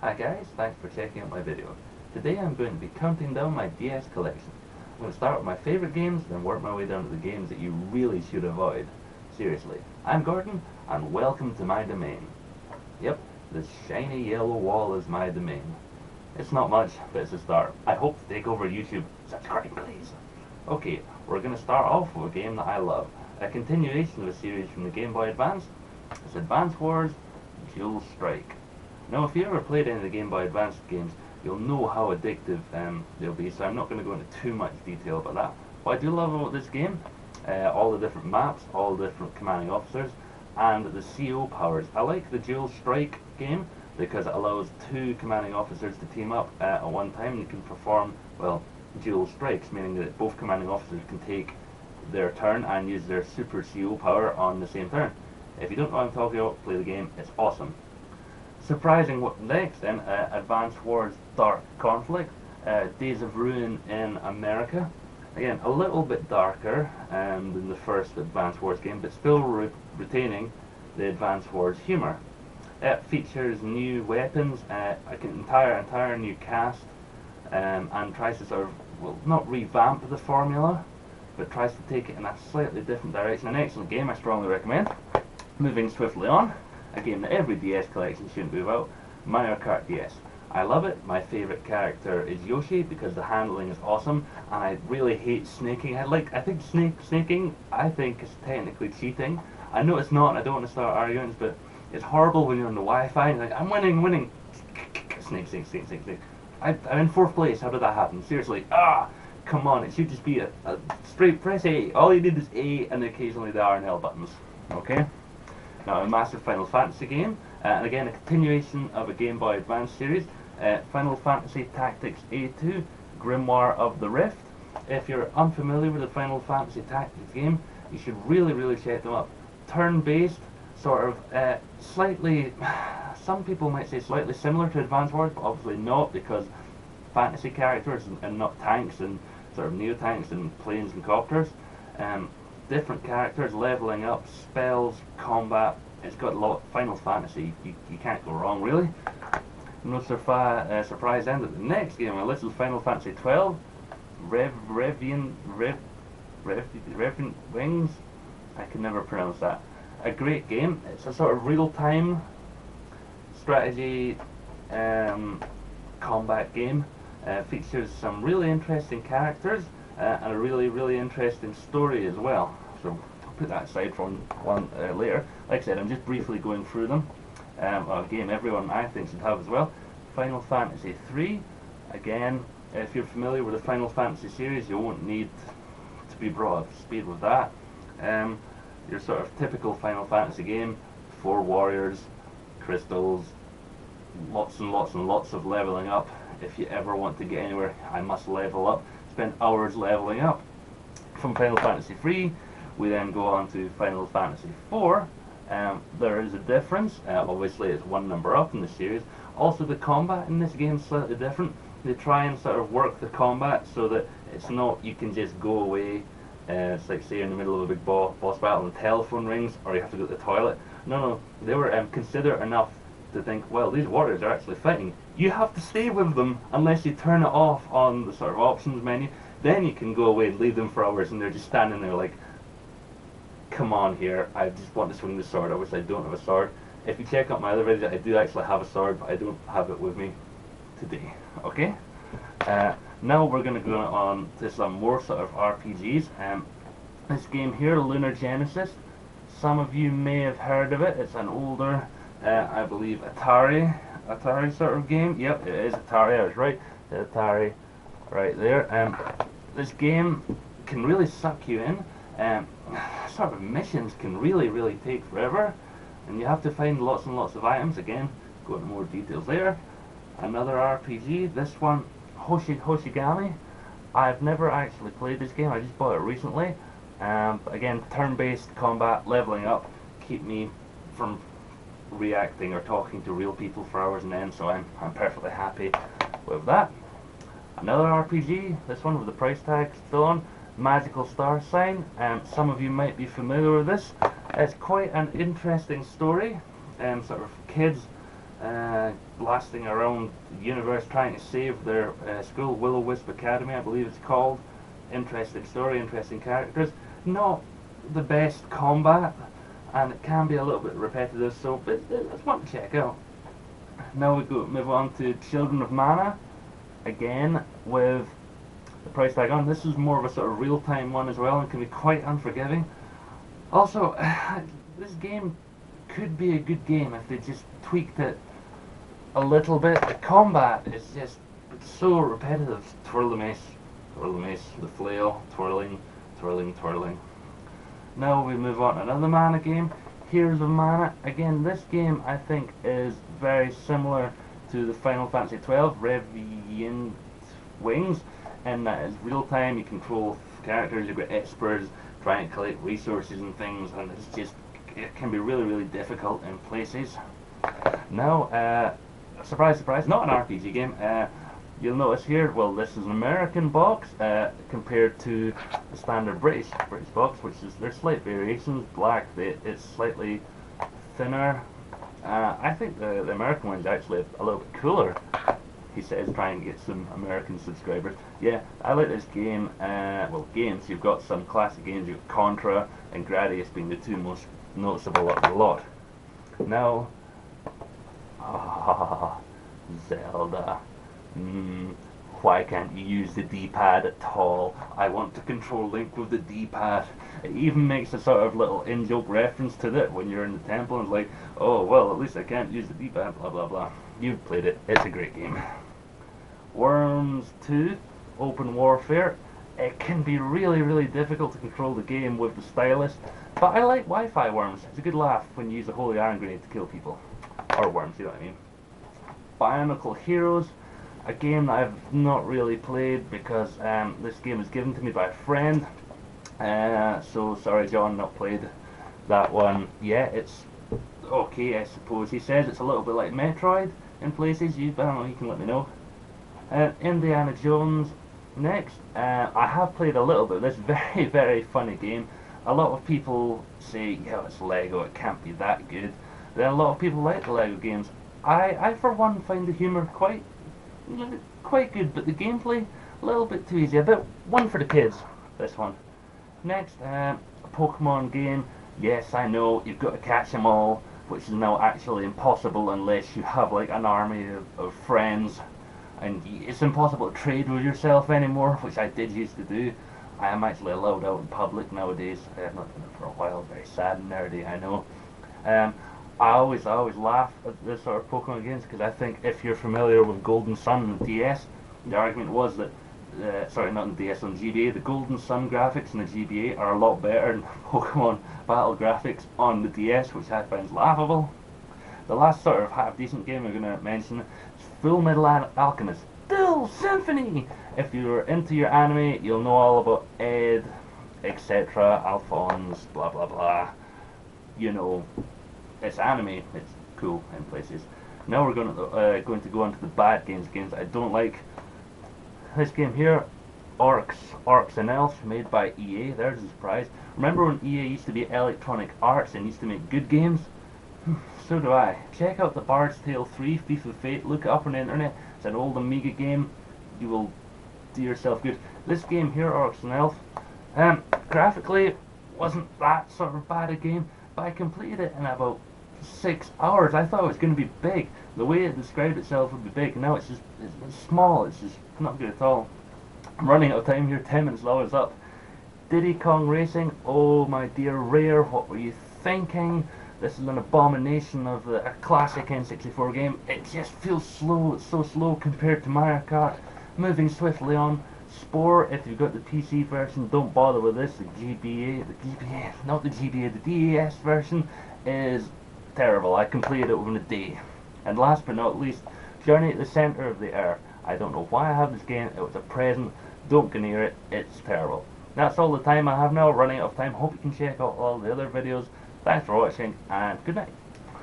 Hi guys, thanks for checking out my video. Today I'm going to be counting down my DS collection. I'm going to start with my favourite games, then work my way down to the games that you really should avoid. Seriously, I'm Gordon, and welcome to my domain. Yep, this shiny yellow wall is my domain. It's not much, but it's a start. I hope to take over YouTube. Subscribe please. Okay, we're going to start off with a game that I love. A continuation of a series from the Game Boy Advance. It's Advance Wars Dual Strike. Now, if you ever played any of the Game Boy Advance games, you'll know how addictive they'll be, so I'm not going to go into too much detail about that. What I do love about this game, all the different maps, all the different commanding officers, and the CO powers. I like the Dual Strike game because it allows two commanding officers to team up at one time. You can perform, well, dual strikes, meaning that both commanding officers can take their turn and use their super CO power on the same turn. If you don't know what I'm talking about, play the game, it's awesome. Surprising what next then, Advance Wars Dark Conflict, Days of Ruin in America. Again, a little bit darker than the first Advance Wars game, but still retaining the Advance Wars humour. It features new weapons, an entire new cast, and tries to sort of, well, not revamp the formula, but tries to take it in a slightly different direction. An excellent game, I strongly recommend. Moving swiftly on, a game that every DS collection shouldn't be without, Mario Kart DS. I love it. My favourite character is Yoshi because the handling is awesome, and I really hate snaking. I think snaking is technically cheating. I know it's not, and I don't want to start arguments, but it's horrible when you're on the Wi-Fi and you're like, I'm winning. Snake. I'm in 4th place. How did that happen? Seriously. Come on. It should just be a straight press A. All you need is A and occasionally the R and L buttons. Okay? Now, a massive Final Fantasy game, and again a continuation of a Game Boy Advance series, Final Fantasy Tactics A2, Grimoire of the Rift. If you're unfamiliar with the Final Fantasy Tactics game, you should really check them up. Turn-based, sort of slightly, some people might say slightly similar to Advance Wars, but obviously not, because fantasy characters and not tanks and sort of neo-tanks and planes and copters. Different characters, leveling up, spells, combat. It's got a lot of Final Fantasy. You can't go wrong, really. No surprise end at the next game. Well, this is Final Fantasy 12. Revenant Wings. I can never pronounce that. A great game. It's a sort of real-time strategy combat game. Features some really interesting characters. And a really interesting story as well. So I'll put that aside for one later. Like I said, I'm just briefly going through them. A game everyone I think should have as well. Final Fantasy 3. Again, if you're familiar with the Final Fantasy series, you won't need to be brought up to speed with that. Your sort of typical Final Fantasy game: 4 warriors, crystals, lots and lots of leveling up. If you ever want to get anywhere, I must level up. Spend hours leveling up. From Final Fantasy 3, we then go on to Final Fantasy 4. There is a difference. Obviously, it's one number up in the series. Also, the combat in this game is slightly different. They try and sort of work the combat so that it's not you can just go away. It's like, say, in the middle of a big boss battle and the telephone rings, or you have to go to the toilet. No, they were considerate enough to think, well, these warriors are actually fighting. You have to stay with them unless you turn it off on the sort of options menu. Then you can go away and leave them for hours, and they're just standing there like, come on here, I just want to swing the sword. I wish I don't have a sword. If you check out my other videos, I do actually have a sword, but I don't have it with me today. Okay? Now we're going to go on to some more sort of RPGs. This game here, Lunar Genesis. Some of you may have heard of it. It's an older, I believe, Atari sort of game. Yep, it is Atari. I was right. The Atari, right there. This game can really suck you in. Sort of missions can really take forever, and you have to find lots and lots of items. Again, go into more details later. Another RPG. This one, Hoshigami. I've never actually played this game. I just bought it recently. But again, turn-based combat, leveling up, keep me from reacting or talking to real people for hours and end, so I'm perfectly happy with that. Another RPG, this one with the price tag still on, Magical Star Sign. Some of you might be familiar with this. It's quite an interesting story. Sort of kids blasting around the universe trying to save their school, Will-O-Wisp Academy, I believe it's called. Interesting story, interesting characters. Not the best combat, and it can be a little bit repetitive, so it's one to check out. Now we move on to Children of Mana, again with the price tag on. This is more of a sort of real-time one as well, and can be quite unforgiving. Also, this game could be a good game if they just tweaked it a little bit. The combat is just so repetitive. Twirl the mace, the flail, twirling, twirling, twirling. Now we move on to another Mana game, Heroes of Mana. Again, this game I think is very similar to the Final Fantasy XII Revenant Wings, and that is real time. You control characters, you've got experts trying to collect resources and things, and it can be really difficult in places. Now, surprise, surprise, not an RPG game. You'll notice here, well, this is an American box compared to the standard British box, which is, there's slight variations. Black, it's slightly thinner. I think the American one's actually a little bit cooler. He says trying to get some American subscribers. Yeah, I like this game. Well, games, you've got some classic games. You've got Contra and Gradius being the two most noticeable of the lot. Now, Zelda. Why can't you use the D-pad at all? I want to control Link with the D-pad. It even makes a sort of little in-joke reference to that when you're in the temple, and it's like, oh, well, at least I can't use the D-pad, blah blah blah. You've played it, it's a great game. Worms 2, Open Warfare. It can be really difficult to control the game with the stylus, but I like Wi-Fi Worms. It's a good laugh when you use a holy iron grenade to kill people. Or worms, you know what I mean. Bionicle Heroes, a game that I've not really played because this game was given to me by a friend. So sorry John, not played that one yet. It's okay, I suppose. He says it's a little bit like Metroid in places. I don't know, you can let me know. Indiana Jones next. I have played a little bit of this very funny game. A lot of people say, yeah, it's Lego, it can't be that good. Then a lot of people like the Lego games. I for one find the humour quite good, but the gameplay a little bit too easy. A bit one for the kids, this one. Next, a Pokemon game. Yes, I know, you've got to catch them all, which is now actually impossible unless you have like an army of friends, and it's impossible to trade with yourself anymore, which I did used to do. I am actually allowed out in public nowadays. I have not done it for a while. Very sad and nerdy, I know. I always laugh at this sort of Pokemon games because I think if you're familiar with Golden Sun and the DS, the argument was that, sorry, not on the DS, on the GBA, the Golden Sun graphics in the GBA are a lot better than Pokemon Battle graphics on the DS, which I find laughable. The last sort of half decent game I'm going to mention is Full Metal Alchemist Dual Symphony. If you're into your anime, you'll know all about Ed, etc., Alphonse, blah blah blah. You know, it's anime, it's cool in places. Now we're going to go on to the bad games I don't like. This game here, Orcs and Elves, made by EA. There's a surprise. Remember when EA used to be Electronic Arts and used to make good games? So do I. Check out the Bard's Tale 3, Thief of Fate. Look it up on the internet. It's an old Amiga game. You will do yourself good. This game here, Orcs and Elves, graphically wasn't that sort of bad a game, but I completed it in about 6 hours. I thought it was going to be big. The way it described itself would be big. Now it's small. It's just not good at all. I'm running out of time here. 10 minutes long is up. Diddy Kong Racing. Oh my dear Rare, what were you thinking? This is an abomination of a classic N64 game. It just feels slow. It's so slow compared to Mario Kart. Moving swiftly on. Spore, if you've got the PC version, don't bother with this. The GBA, not the GBA, the DES version is terrible. I completed it within a day. And last but not least, Journey to the Center of the Earth. I don't know why I have this game. It was a present. Don't go near it. It's terrible. That's all the time I have now. Running out of time. Hope you can check out all the other videos. Thanks for watching, and good night.